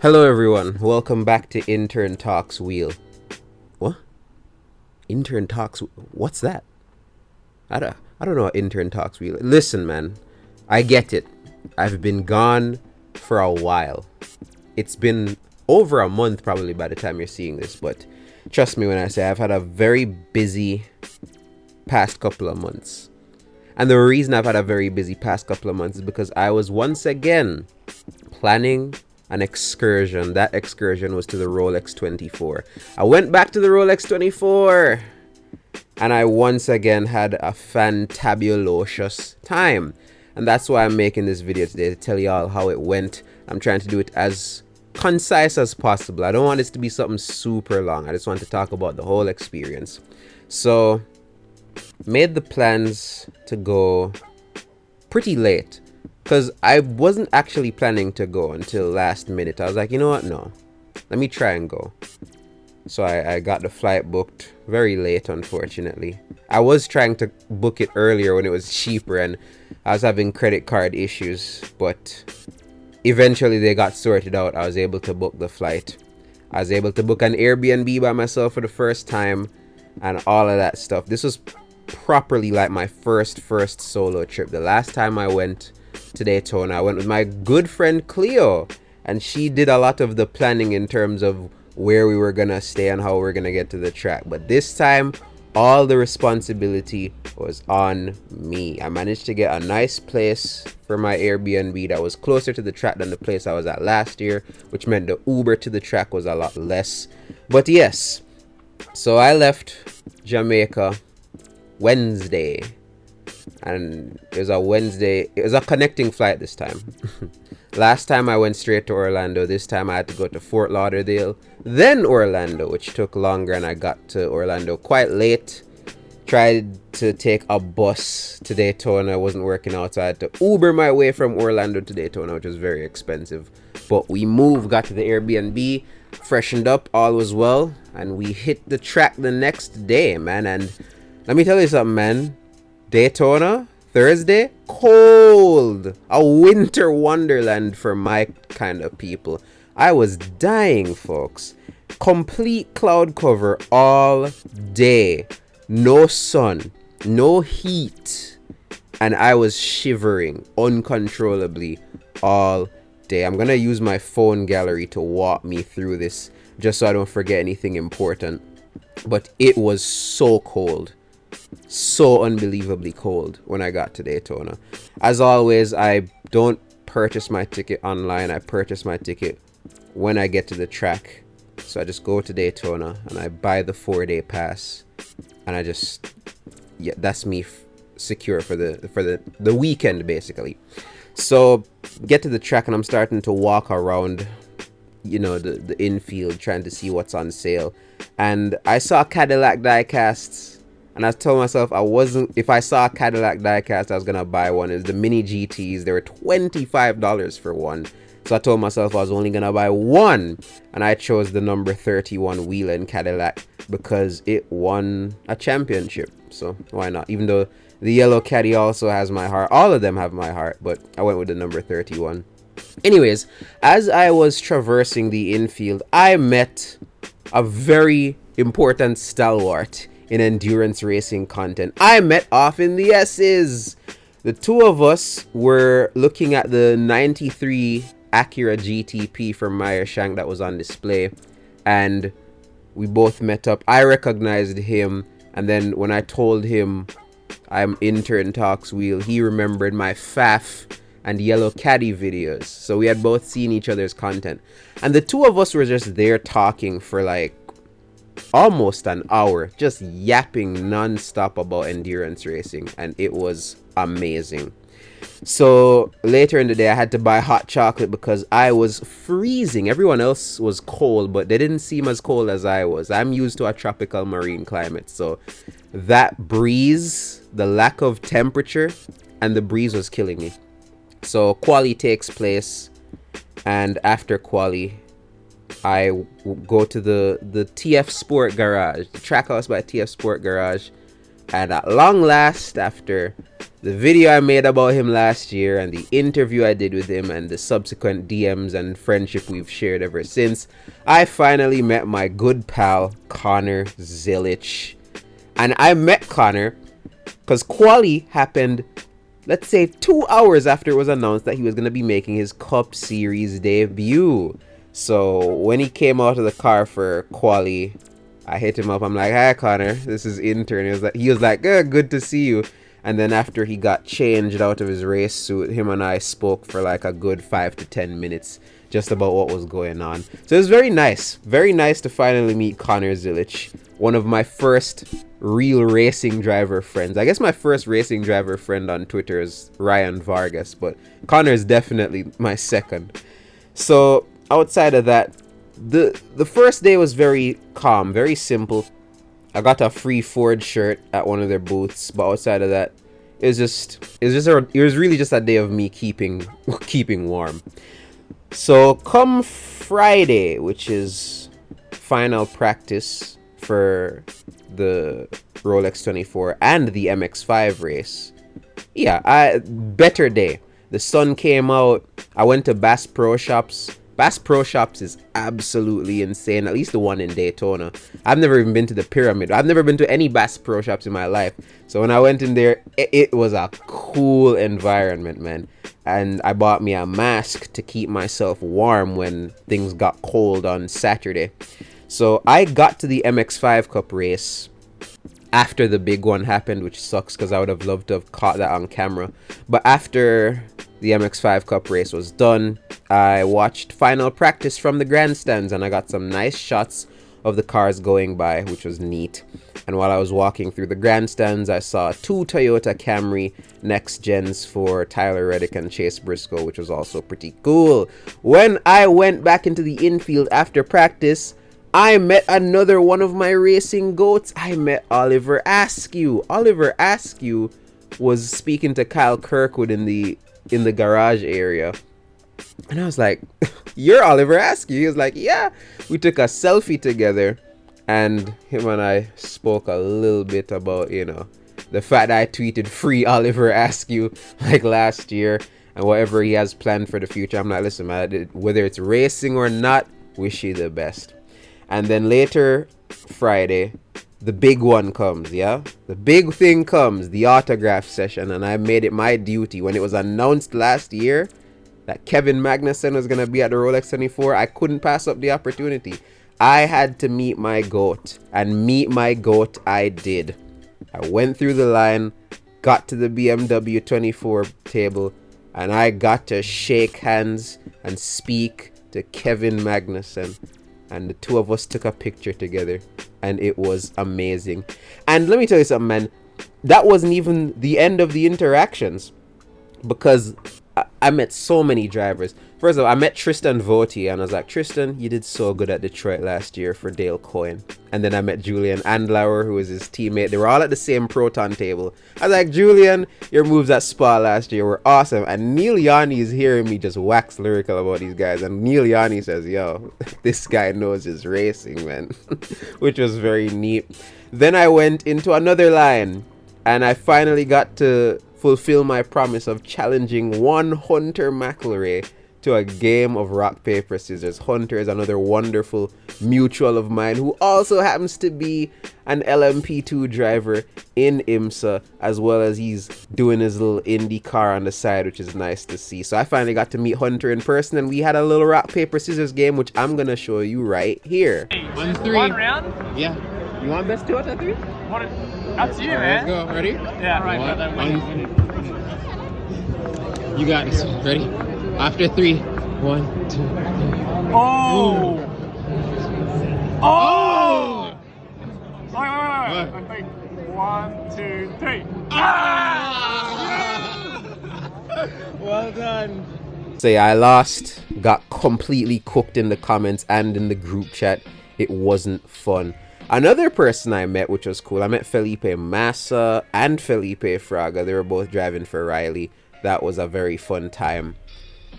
Hello everyone, welcome back to Intern Talks Wheel. What? Intern Talks, what's that? I don't know what Intern Talks Wheel. Listen man, I get it. I've been gone for a while. It's been over a month probably by the time you're seeing this, but trust me when I say I've had a very busy past couple of months. And the reason I've had a very busy past couple of months is because I was once again planning an excursion. That excursion was to the Rolex 24. I went back to the Rolex 24 and I once again had a fantabulous time. And that's why I'm making this video today, to tell y'all how it went. I'm trying to do it as concise as possible. I don't want this to be something super long. I just want to talk about the whole experience. So, made the plans to go pretty late. Because I wasn't actually planning to go until last minute. I was like, you know what? No. Let me try and go. So I got the flight booked very late, unfortunately. I was trying to book it earlier when it was cheaper and I was having credit card issues. But eventually they got sorted out. I was able to book the flight. I was able to book an Airbnb by myself for the first time and all of that stuff. This was properly like my first solo trip. The last time I went to Daytona, I went with my good friend Cleo, and she did a lot of the planning in terms of where we were gonna stay and how we were gonna get to the track. But this time, all the responsibility was on me. I managed to get a nice place for my Airbnb that was closer to the track than the place I was at last year, which meant the Uber to the track was a lot less. But yes, so I left Jamaica Wednesday. And it was a Wednesday. It was a connecting flight this time. Last time I went straight to Orlando. This time I had to go to Fort Lauderdale, then Orlando, which took longer, and I got to Orlando quite late. Tried to take a bus to Daytona. It wasn't working out, so I had to Uber my way from Orlando to Daytona, which was very expensive. But we moved, got to the Airbnb, freshened up, all was well, and we hit the track the next day, man. And let me tell you something, man. Daytona, Thursday, cold. A winter wonderland for my kind of people. I was dying, folks. Complete cloud cover all day. No sun, no heat. And I was shivering uncontrollably all day. I'm going to use my phone gallery to walk me through this just so I don't forget anything important. But it was so cold. So unbelievably cold when I got to Daytona. As always, I don't purchase my ticket online. I purchase my ticket when I get to the track. So I just go to Daytona and I buy the 4-day pass, and I just, yeah, that's me secure for the weekend basically. So get to the track and I'm starting to walk around, you know, the infield, trying to see what's on sale, and I saw Cadillac diecasts. And I told myself if I saw a Cadillac diecast, I was going to buy one. It's the Mini GTs. They were $25 for one. So I told myself I was only going to buy one. And I chose the number 31 Wheeling Cadillac because it won a championship. So why not? Even though the yellow Caddy also has my heart. All of them have my heart. But I went with the number 31. Anyways, as I was traversing the infield, I met a very important stalwart in endurance racing content. I met off in the S's. The two of us were looking at the 93 Acura GTP from Meyer Shank that was on display, and we both met up. I recognized him, and then when I told him I'm Intern Talks Wheel, he remembered my FAF and Yellow Caddy videos. So we had both seen each other's content, and the two of us were just there talking for like almost an hour, just yapping non-stop about endurance racing, and it was amazing. So later in the day I had to buy hot chocolate because I was freezing. Everyone else was cold, but they didn't seem as cold as I was. I'm used to a tropical marine climate, so that breeze, the lack of temperature and the breeze was killing me. So quali takes place, and after quali go to the TF Sport Garage, the track house by TF Sport Garage, And at long last, after the video I made about him last year and the interview I did with him and the subsequent DMs and friendship we've shared ever since, I finally met my good pal, Connor Zilich. And I met Connor because quali happened, let's say, 2 hours after it was announced that he was going to be making his Cup Series debut. So when he came out of the car for quali, I hit him up. I'm like, "Hi, Connor. This is intern." He was like, "Good to see you." And then after he got changed out of his race suit, him and I spoke for like a good 5 to 10 minutes just about what was going on. So it was very nice to finally meet Connor Zilich, one of my first real racing driver friends. I guess my first racing driver friend on Twitter is Ryan Vargas, but Connor is definitely my second. So outside of that, the first day was very calm, very simple. I got a free Ford shirt at one of their booths, but outside of that, it was really just a day of me keeping warm. So come Friday, which is final practice for the Rolex 24 and the MX5 race. Yeah, better day. The sun came out. I went to Bass Pro Shops. Bass Pro Shops is absolutely insane, at least the one in Daytona. I've never even been to the Pyramid. I've never been to any Bass Pro Shops in my life. So when I went in there, it was a cool environment, man. And I bought me a mask to keep myself warm when things got cold on Saturday. So I got to the MX5 Cup race after the big one happened, which sucks because I would have loved to have caught that on camera. But after the MX5 Cup race was done, I watched final practice from the grandstands and I got some nice shots of the cars going by, which was neat. And while I was walking through the grandstands, I saw 2 Toyota Camry next gens for Tyler Reddick and Chase Briscoe, which was also pretty cool. When I went back into the infield after practice, I met another one of my racing goats. I met Oliver Askew. Oliver Askew was speaking to Kyle Kirkwood in the garage area. And I was like, "You're Oliver Askew?" He was like, "Yeah." We took a selfie together and him and I spoke a little bit about, the fact that I tweeted free Oliver Askew like last year and whatever he has planned for the future. I'm like, "Listen, man, whether it's racing or not, wish you the best." And then later Friday, the big one comes, yeah? The big thing comes, the autograph session. And I made it my duty when it was announced last year that Kevin Magnussen was going to be at the Rolex 24. I couldn't pass up the opportunity. I had to meet my GOAT. And meet my GOAT I did. I went through the line, got to the BMW 24 table, and I got to shake hands and speak to Kevin Magnussen. And the two of us took a picture together. And it was amazing. And let me tell you something, man. That wasn't even the end of the interactions. Because I met so many drivers. First of all, I met Tristan Voti. And I was like, "Tristan, you did so good at Detroit last year for Dale Coyne." And then I met Julian Andlauer, who was his teammate. They were all at the same Proton table. I was like, "Julian, your moves at Spa last year were awesome." And Neil Yanni is hearing me just wax lyrical about these guys. And Neil Yanni says, "Yo, this guy knows his racing, man." Which was very neat. Then I went into another line. And I finally got to fulfill my promise of challenging one Hunter McElroy to a game of rock, paper, scissors. Hunter is another wonderful mutual of mine who also happens to be an LMP2 driver in IMSA, as well as he's doing his little Indy car on the side, which is nice to see. So I finally got to meet Hunter in person and we had a little rock, paper, scissors game, which I'm going to show you right here. 1-3. One round? Yeah. You want best two out of three? Up to you, man. Let's go. Ready? Yeah. All right, You got this. Ready? After 3. 1, 2, 3. Oh! Oh! Wait. 1, 2, 3. Well done. So yeah, I lost, got completely cooked in the comments and in the group chat. It wasn't fun. Another person I met, which was cool, I met Felipe Massa and Felipe Fraga. They were both driving for Riley. That was a very fun time.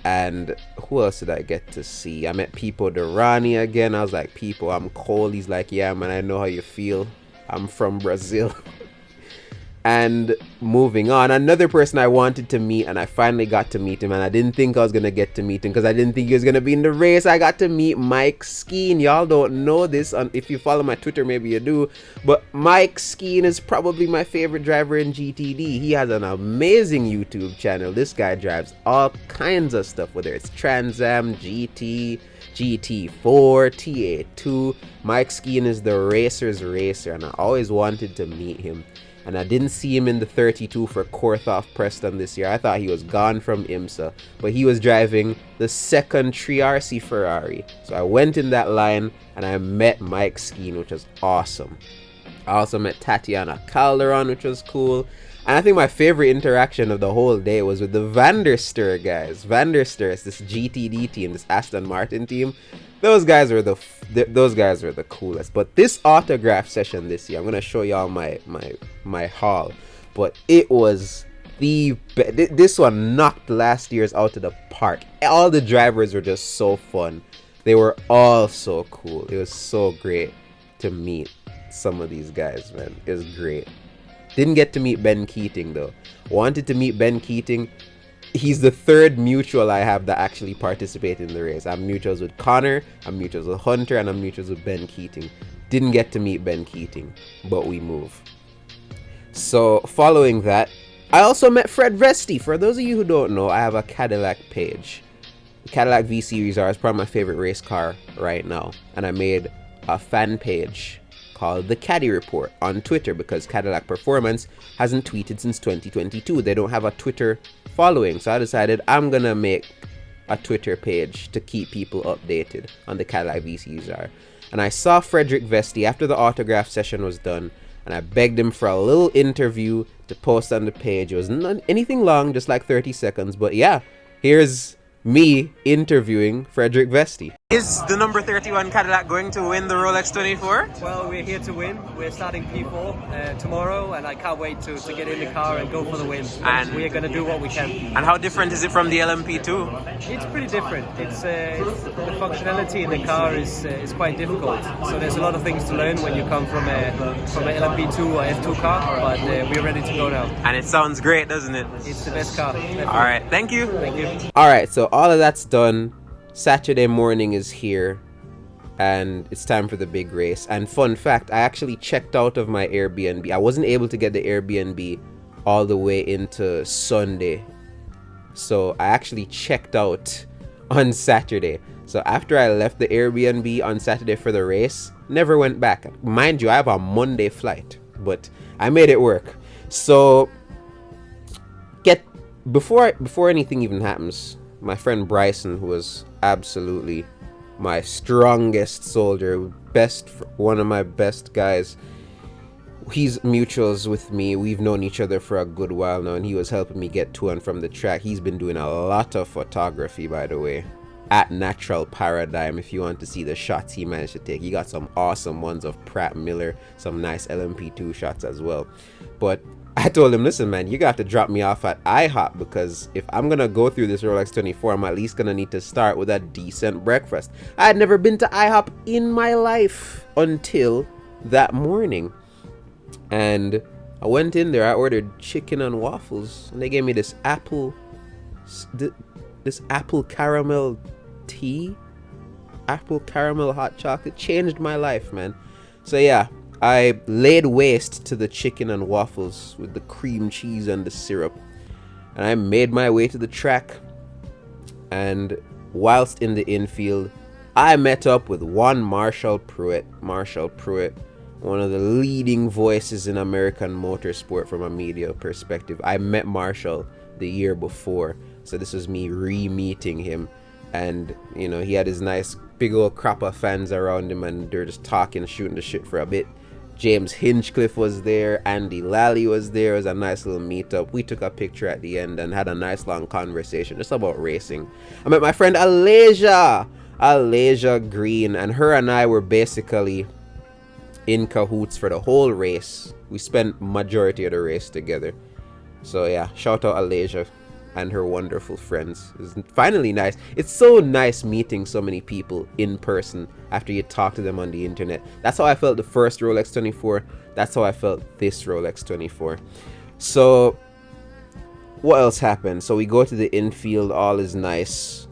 And who else did I get to see? I met Pipo Durrani again. I was like, "Pipo, I'm cold." He's like, "Yeah, man, I know how you feel. I'm from Brazil." And moving on, another person I wanted to meet, and I finally got to meet him, and I didn't think I was gonna get to meet him because I didn't think he was gonna be in the race. I got to meet Mike Skeen. Y'all don't know this, if you follow my Twitter, maybe you do, but Mike Skeen is probably my favorite driver in GTD. He has an amazing YouTube channel. This guy drives all kinds of stuff, whether it's Trans Am, GT, GT4, TA2. Mike Skeen is the racer's racer, and I always wanted to meet him. And I didn't see him in the 32 for Korthoff Preston this year. I thought he was gone from IMSA, but he was driving the second Triarsi Ferrari. So I went in that line and I met Mike Skeen, which was awesome. I also met Tatiana Calderon, which was cool. And I think my favorite interaction of the whole day was with the Van der Stur guys. Van der Stur is this GTD team, this Aston Martin team. Those guys were the coolest. But this autograph session this year, I'm gonna show y'all my haul. But it was this one knocked last year's out of the park. All the drivers were just so fun. They were all so cool. It was so great to meet some of these guys, man. It was great. Didn't get to meet Ben Keating though. Wanted to meet Ben Keating. He's the third mutual I have that actually participated in the race. I'm mutuals with Connor, I'm mutuals with Hunter, and I'm mutuals with Ben Keating. Didn't get to meet Ben Keating, but we move. So following that, I also met Fred Vesti. For those of you who don't know, I have a Cadillac page. The Cadillac V Series R is probably my favorite race car right now. And I made a fan page called the Caddy Report on Twitter because Cadillac Performance hasn't tweeted since 2022. They don't have a Twitter following, so I decided I'm gonna make a Twitter page to keep people updated on the Cadillac VCR. And I saw Frederick Vesti after the autograph session was done, and I begged him for a little interview to post on the page. It was not anything long, just like 30 seconds, but yeah, here's me interviewing Frederick Vesti. Is the number 31 Cadillac going to win the Rolex 24? Well, we're here to win. We're starting P4 tomorrow, and I can't wait to get in the car and go for the win. And we're going to do what we can. And how different is it from the LMP2? It's pretty different. It's the functionality in the car is quite difficult. So there's a lot of things to learn when you come from an LMP2 or F2 car, but we're ready to go now. And it sounds great, doesn't it? It's the best car. Definitely. All right, thank you. Thank you. All right, so all of that's done. Saturday morning is here and it's time for the big race. And fun fact, I actually checked out of my Airbnb. I wasn't able to get the Airbnb all the way into Sunday, so I actually checked out on Saturday. So after I left the Airbnb on Saturday for the race, never went back. Mind you, I have a Monday flight, but I made it work. So before anything even happens, my friend Bryson, who was absolutely my strongest soldier, one of my best guys, he's mutuals with me. We've known each other for a good while now, and he was helping me get to and from the track. He's been doing a lot of photography, by the way, at Natural Paradigm. If you want to see the shots he managed to take, he got some awesome ones of Pratt Miller, some nice LMP2 shots as well. But I told him, listen man, you got to drop me off at IHOP, because if I'm gonna go through this Rolex 24, I'm at least gonna need to start with a decent breakfast. I had never been to IHOP in my life until that morning, and I went in there. I ordered chicken and waffles, and they gave me this apple caramel tea, apple caramel hot chocolate. Changed my life, man. So yeah, I laid waste to the chicken and waffles with the cream cheese and the syrup, and I made my way to the track. And whilst in the infield, I met up with one Marshall Pruitt, one of the leading voices in American motorsport from a media perspective. I met Marshall the year before, so this was me re-meeting him. And you know, he had his nice big old crop of fans around him, and they're just talking, shooting the shit for a bit. James Hinchcliffe was there, Andy Lally was there. It was a nice little meetup. We took a picture at the end and had a nice long conversation just about racing. I met my friend Alasia Green, and her and I were basically in cahoots for the whole race. We spent majority of the race together. So yeah, shout out Alasia. and her wonderful friends. It's finally nice. It's so nice meeting so many people in person after you talk to them on the internet. That's how I felt the first Rolex 24. That's how I felt this Rolex 24. So what else happened? So we go to the infield, all is nice.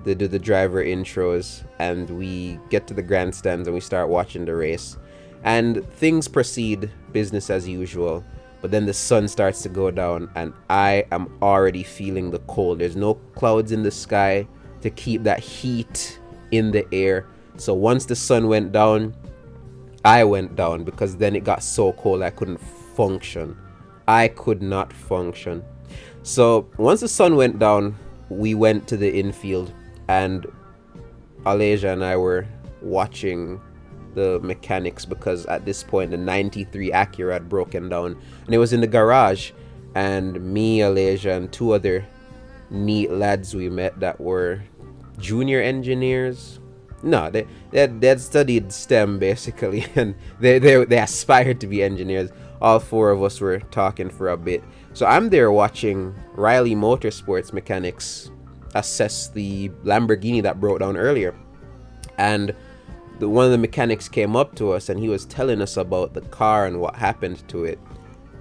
They do the driver intros, and we get to the grandstands and we start watching the race. And things proceed business as usual. But then the sun starts to go down, and I am already feeling the cold. There's no clouds in the sky to keep that heat in the air. So once the sun went down, I went down, because then it got so cold I couldn't function. I could not function. So once the sun went down, we went to the infield, and Alasia and I were watching the mechanics, because at this point the 93 Acura had broken down and it was in the garage, and me, Alasia, and two other neat lads we met that were junior engineers. No, they had studied STEM basically, and they aspired to be engineers. All four of us were talking for a bit. So I'm there watching Riley Motorsports mechanics assess the Lamborghini that broke down earlier, and one of the mechanics came up to us and he was telling us about the car and what happened to it.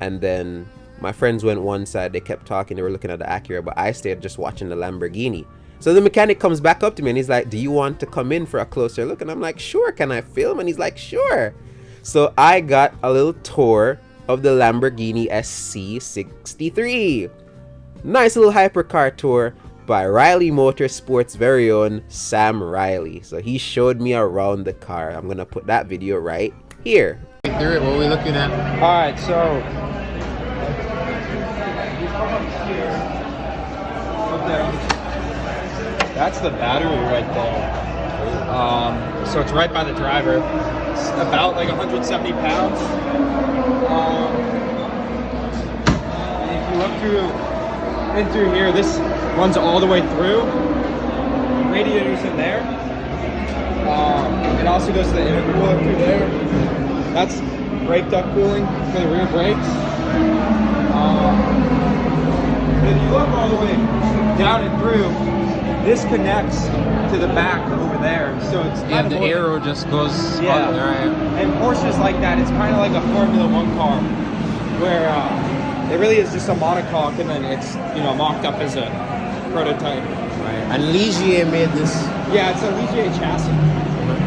And then my friends went one side, they kept talking, they were looking at the Acura, but I stayed just watching the Lamborghini. So the mechanic comes back up to me and he's like, do you want to come in for a closer look? And I'm like, sure, can I film? And he's like, sure. So I got a little tour of the Lamborghini SC63. Nice little hypercar tour by Riley Motorsports' very own Sam Riley. So he showed me around the car. I'm gonna put that video right here. Through it, what are we looking at? Alright, so that's the battery right there. So it's right by the driver. It's about like 170 pounds. And if you look in through here, this runs all the way through. Radiator's in there. It also goes to the intercooler through there. That's brake duct cooling for the rear brakes. If you look all the way down and through, this connects to the back over there. So it's Yeah, the arrow just goes yeah. on, right? And Porsche's like that. It's kind of like a Formula One car, where it really is just a monocoque, and then it's mocked up as a prototype. Right. And Ligier made this. Yeah, it's a Ligier chassis,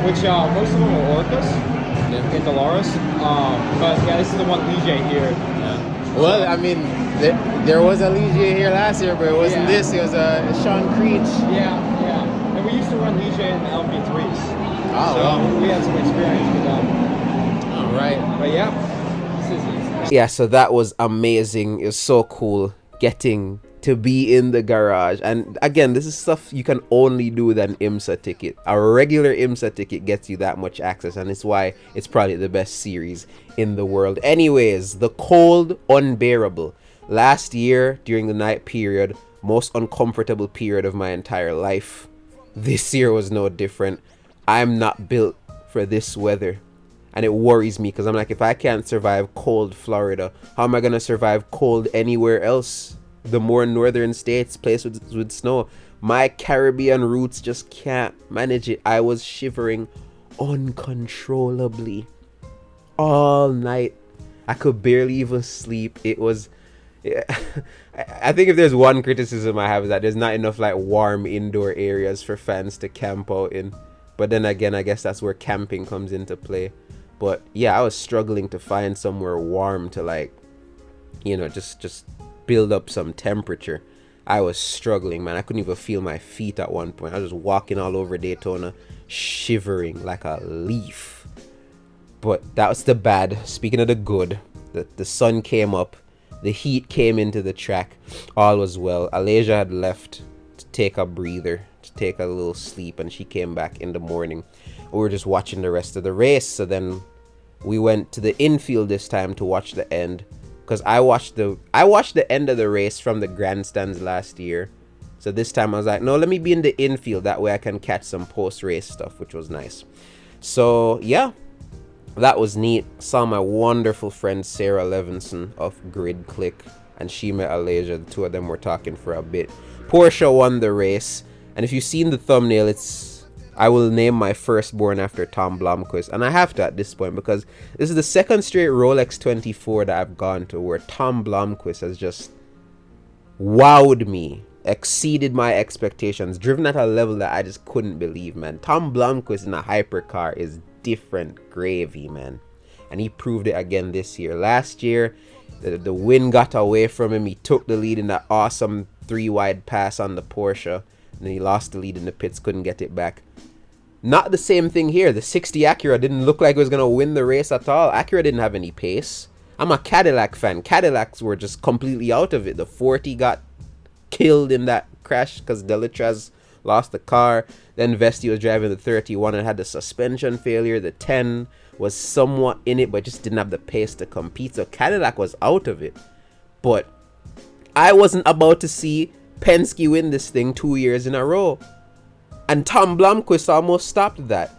which most of them are Orcas in Dolores. But yeah, this is the one Ligier here. Yeah. Well, I mean, there was a Ligier here last year, but it wasn't this. It was a Sean Creech. Yeah. And we used to run Ligier in the LP3s. Oh, so wow. we had some experience with them. All right. But yeah, this is easy. Yeah, so that was amazing. It was so cool getting to be in the garage. And again, this is stuff you can only do with an IMSA ticket. A regular IMSA ticket gets you that much access, and it's why it's probably the best series in the world. Anyways, the cold unbearable. Last year during the night period, most uncomfortable period of my entire life. This year was no different. I'm not built for this weather, and it worries me, because I'm like, if I can't survive cold Florida, how am I gonna survive cold anywhere else? The more northern states, places with snow. My Caribbean roots just can't manage it. I was shivering uncontrollably all night. I could barely even sleep. It was I think if there's one criticism I have, is that there's not enough like warm indoor areas for fans to camp out in. But then again, I guess that's where camping comes into play. But yeah, I was struggling to find somewhere warm to like, just build up some temperature. I was struggling, man. I couldn't even feel my feet at one point. I was just walking all over Daytona, shivering like a leaf. But that was the bad. Speaking of the good, the sun came up, the heat came into the track, all was well. Alasia had left to take a breather, to take a little sleep, and she came back in the morning. We were just watching the rest of the race. So then we went to the infield this time to watch the end, because I watched the end of the race from the grandstands last year. So this time I was like, no, let me be in the infield, that way I can catch some post-race stuff, which was nice. So yeah, that was neat. Saw my wonderful friend Sarah Levinson of Grid Click. and Shima Alasia. The two of them were talking for a bit. Porsche won the race, and if you've seen the thumbnail, it's I will name my firstborn after Tom Blomqvist, and I have to at this point because this is the second straight Rolex 24 that I've gone to where Tom Blomqvist has just wowed me, exceeded my expectations, driven at a level that I just couldn't believe, man. Tom Blomqvist in a hypercar is different gravy, man, and he proved it again this year. Last year, the wind got away from him. He took the lead in that awesome 3-wide pass on the Porsche, and then he lost the lead in the pits, couldn't get it back. Not the same thing here. The 60 Acura didn't look like it was going to win the race at all. Acura didn't have any pace. I'm a Cadillac fan. Cadillacs were just completely out of it. The 40 got killed in that crash because Delatraz lost the car. Then Vesti was driving the 31 and had the suspension failure. The 10 was somewhat in it, but just didn't have the pace to compete. So Cadillac was out of it. But I wasn't about to see Penske win this thing 2 years in a row. And Tom Blomqvist almost stopped that.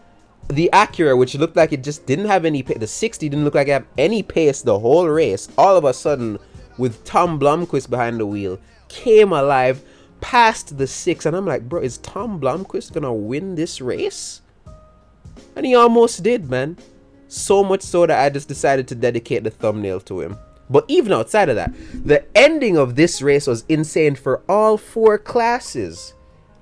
The Acura, which looked like it just didn't have any pace, the 60 didn't look like it had any pace the whole race, all of a sudden, with Tom Blomqvist behind the wheel, came alive, passed the 6, and I'm like, bro, is Tom Blomqvist gonna win this race? And he almost did, man. So much so that I just decided to dedicate the thumbnail to him. But even outside of that, the ending of this race was insane for all 4 classes.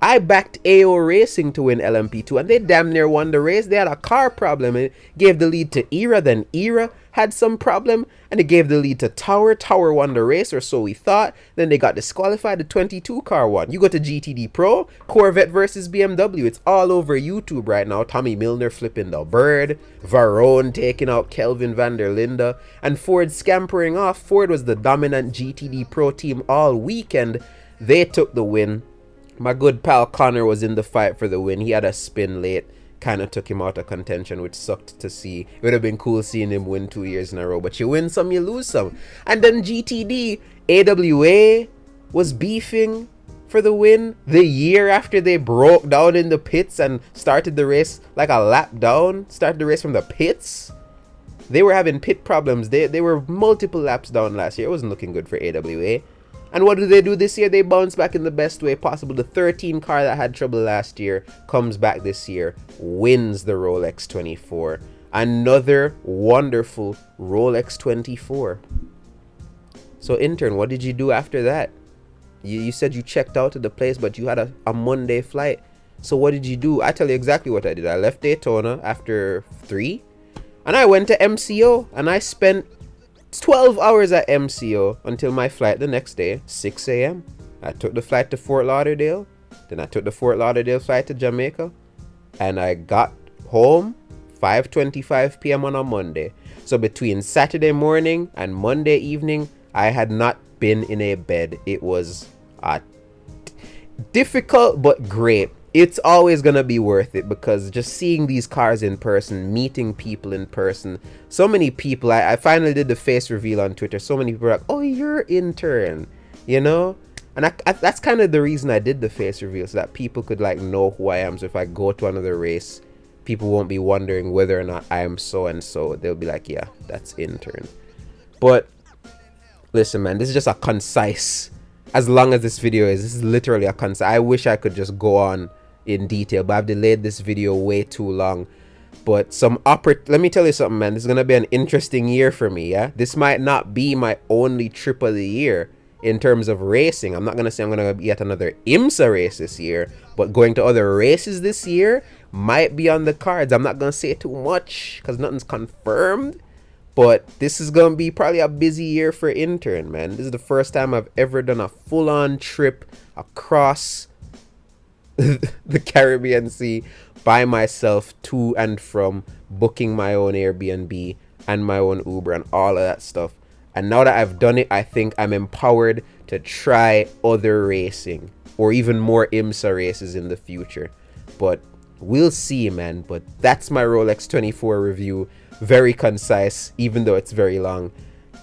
I backed AO Racing to win LMP2, and they damn near won the race. They had a car problem, and it gave the lead to Era. Then Era had some problem, and it gave the lead to Tower. Tower won the race, or so we thought. Then they got disqualified. The 22 car won. You go to GTD Pro, Corvette versus BMW. It's all over YouTube right now. Tommy Milner flipping the bird, Varone taking out Kelvin van der Linde, and Ford scampering off. Ford was the dominant GTD Pro team all weekend. They took the win. My good pal Connor was in the fight for the win. He had a spin late, kind of took him out of contention, which sucked to see. It would have been cool seeing him win 2 years in a row, but you win some, you lose some. And then GTD, AWA was beefing for the win the year after they broke down in the pits and started the race like a lap down, started the race from the pits. They were having pit problems. They were multiple laps down last year. It wasn't looking good for AWA. And what do they do this year? They bounce back in the best way possible. The 13 car that had trouble last year comes back this year, wins the Rolex 24. Another wonderful Rolex 24. So intern, what did you do after that? You said you checked out of the place, but you had a Monday flight. So what did you do? I tell you exactly what I did. I left Daytona after 3, and I went to MCO, and I spent 12 hours at MCO until my flight the next day, 6 a.m. I took the flight to Fort Lauderdale. Then I took the Fort Lauderdale flight to Jamaica. And I got home 5:25 p.m. on a Monday. So between Saturday morning and Monday evening, I had not been in a bed. It was difficult but great. It's always gonna be worth it because just seeing these cars in person, meeting people in person, so many people. I finally did the face reveal on Twitter. So many people were like, oh, you're intern, you know? And that's kind of the reason I did the face reveal, so that people could like know who I am. So if I go to another race, people won't be wondering whether or not I am so and so. They'll be like, yeah, that's intern. But listen, man, this is just a concise, as long as this video is, this is literally a concise. I wish I could just go on in detail, but I've delayed this video way too long. But let me tell you something, man. This is gonna be an interesting year for me. Yeah, this might not be my only trip of the year in terms of racing. I'm not gonna say I'm gonna be at another IMSA race this year, but going to other races this year might be on the cards. I'm not gonna say too much because nothing's confirmed, but this is gonna be probably a busy year for intern, man. This is the first time I've ever done a full-on trip across the Caribbean Sea by myself, to and from, booking my own Airbnb and my own Uber and all of that stuff. And now that I've done it, I think I'm empowered to try other racing or even more IMSA races in the future. But we'll see, man. But that's my Rolex 24 review. Very concise, even though it's very long.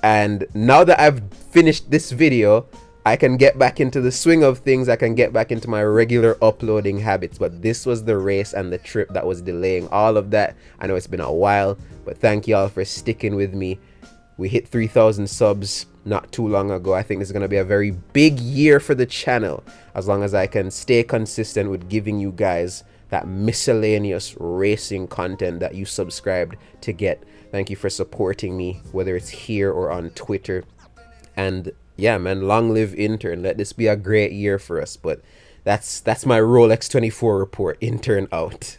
And now that I've finished this video, I can get back into the swing of things. I can get back into my regular uploading habits. But this was the race and the trip that was delaying all of that. I know it's been a while, but thank y'all for sticking with me. We hit 3,000 subs. not too long ago. I think this is going to be a very big year for the channel, as long as I can stay consistent with giving you guys that miscellaneous racing content that you subscribed to get. Thank you for supporting me, whether it's here or on Twitter. And yeah, man, long live Intern. Let this be a great year for us. But that's my Rolex 24 report. Intern out.